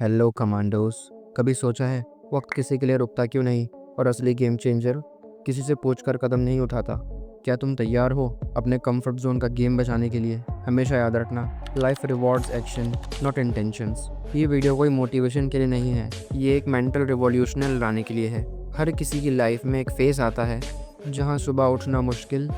Hello commandos. कभी सोचा है वक्त किसी के लिए रुकता क्यों नहीं और असली गेम चेंजर किसी से पूछकर कदम नहीं उठाता। क्या तुम तैयार हो अपने कंफर्ट जोन का गेम बचाने के लिए? हमेशा याद रखना, life rewards action not intentions. ये वीडियो कोई मोटिवेशन के लिए नहीं है, ये एक मेंटल रिवॉल्यूशनल लाने के लिए है। हर किसी की लाइफ में एक फेज आता है जहाँ सुबह उठना मुश्किल,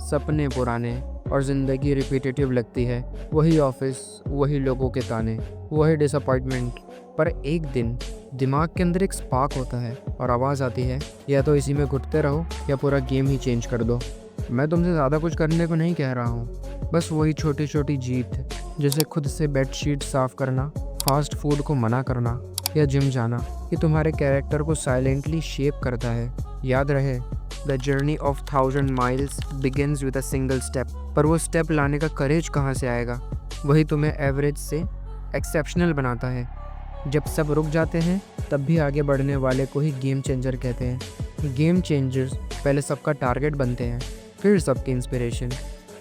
सपने पुराने और ज़िंदगी रिपीटेटिव लगती है। वही ऑफिस, वही लोगों के ताने, वही डिसअपॉइंटमेंट। पर एक दिन दिमाग के अंदर एक स्पार्क होता है और आवाज़ आती है, या तो इसी में घुटते रहो या पूरा गेम ही चेंज कर दो। मैं तुमसे ज़्यादा कुछ करने को नहीं कह रहा हूँ, बस वही छोटी छोटी जीत, जैसे खुद से बेडशीट साफ़ करना, फास्ट फूड को मना करना या जिम जाना, ये तुम्हारे कैरेक्टर को साइलेंटली शेप करता है। याद रहे, the journey of 1000 miles begins with a single step. पर वो स्टेप लाने का करेज कहाँ से आएगा? वही तुम्हें एवरेज से एक्सेप्शनल बनाता है। जब सब रुक जाते हैं तब भी आगे बढ़ने वाले को ही गेम चेंजर कहते हैं। गेम चेंजर्स पहले सबका टारगेट बनते हैं, फिर सबकी इंस्पिरेशन।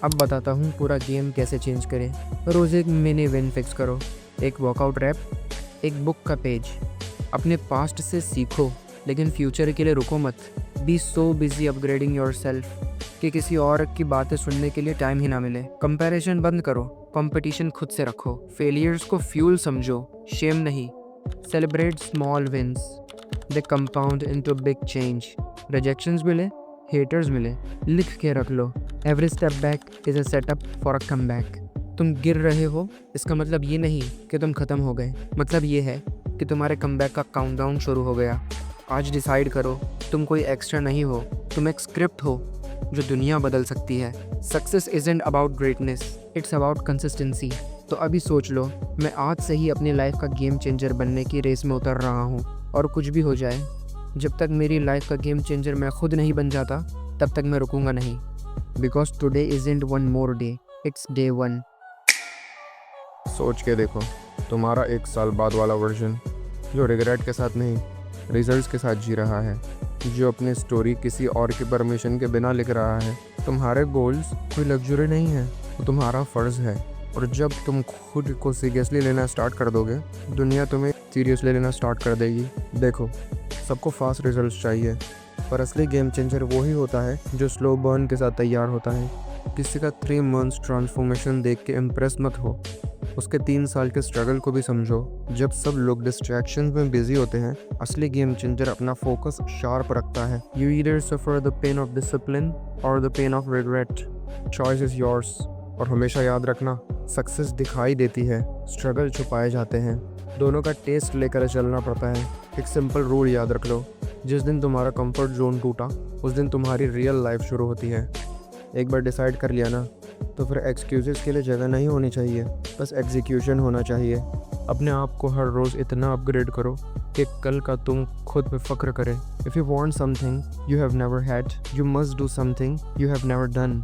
अब बताता हूँ पूरा गेम कैसे चेंज करें। रोज़ एक मिनी विन फिक्स करो, एक वर्कआउट रैप, एक बुक का पेज। अपने पास्ट से सीखो, लेकिन फ्यूचर के लिए रुको मत। Be so busy upgrading yourself कि किसी और की बातें सुनने के लिए टाइम ही ना मिले। कंपैरिजन बंद करो, कंपटीशन खुद से रखो। फेलियर्स को फ्यूल समझो, शेम नहीं। Celebrate small wins, they compound into big change. Rejections मिले, हेटर्स मिले, लिख के रख लो। Every step back is a setup for a comeback. तुम गिर रहे हो, इसका मतलब ये नहीं कि तुम खत्म हो गए। मतलब ये है कि तुम्हारे कमबैक का काउंटडाउन शुरू हो गया। आज डिसाइड करो, तुम कोई एक्स्ट्रा नहीं हो, तुम एक स्क्रिप्ट हो जो दुनिया बदल सकती है। Success isn't about greatness, it's about consistency. तो अभी सोच लो, मैं आज से ही अपनी लाइफ का गेम चेंजर बनने की रेस में उतर रहा हूँ। और कुछ भी हो जाए, जब तक मेरी लाइफ का गेम चेंजर मैं खुद नहीं बन जाता, तब तक मैं रुकूंगा नहीं। Because today isn't one more day, it's day one. सोच के देखो, तुम्हारा 1 साल बाद वाला वर्जन, जो रिग्रेट के साथ नहीं, रिजल्ट्स के साथ जी रहा है, जो अपनी स्टोरी किसी और की परमिशन के बिना लिख रहा है। तुम्हारे गोल्स कोई लग्जरी नहीं है, वो तुम्हारा फ़र्ज़ है। और जब तुम खुद को सीरियसली लेना स्टार्ट कर दोगे, दुनिया तुम्हें सीरियसली लेना स्टार्ट कर देगी। देखो, सबको फास्ट रिजल्ट्स चाहिए, पर असली गेम चेंजर वो ही होता है जो स्लो बर्न के साथ तैयार होता है। किसी का 3 मंथ्स ट्रांसफॉर्मेशन देख के इम्प्रेस मत हो, उसके 3 साल के स्ट्रगल को भी समझो। जब सब लोग डिस्ट्रैक्शन में बिजी होते हैं, असली गेम चेंजर अपना फोकस शार्प रखता है। You either suffer the pain of discipline और the pain of regret, choice is yours. और हमेशा याद रखना, सक्सेस दिखाई देती है, स्ट्रगल छुपाए जाते हैं। दोनों का टेस्ट लेकर चलना पड़ता है। एक सिंपल रूल याद रख लो, जिस दिन तुम्हारा कंफर्ट जोन टूटा, उस दिन तुम्हारी रियल लाइफ शुरू होती है। एक बार डिसाइड कर लिया ना, तो फिर एक्सक्यूज़ेस के लिए जगह नहीं होनी चाहिए, बस एग्जीक्यूशन होना चाहिए। अपने आप को हर रोज़ इतना अपग्रेड करो कि कल का तुम खुद पे फ़ख्र करे। If you want something you have never had, you must do something you have never done.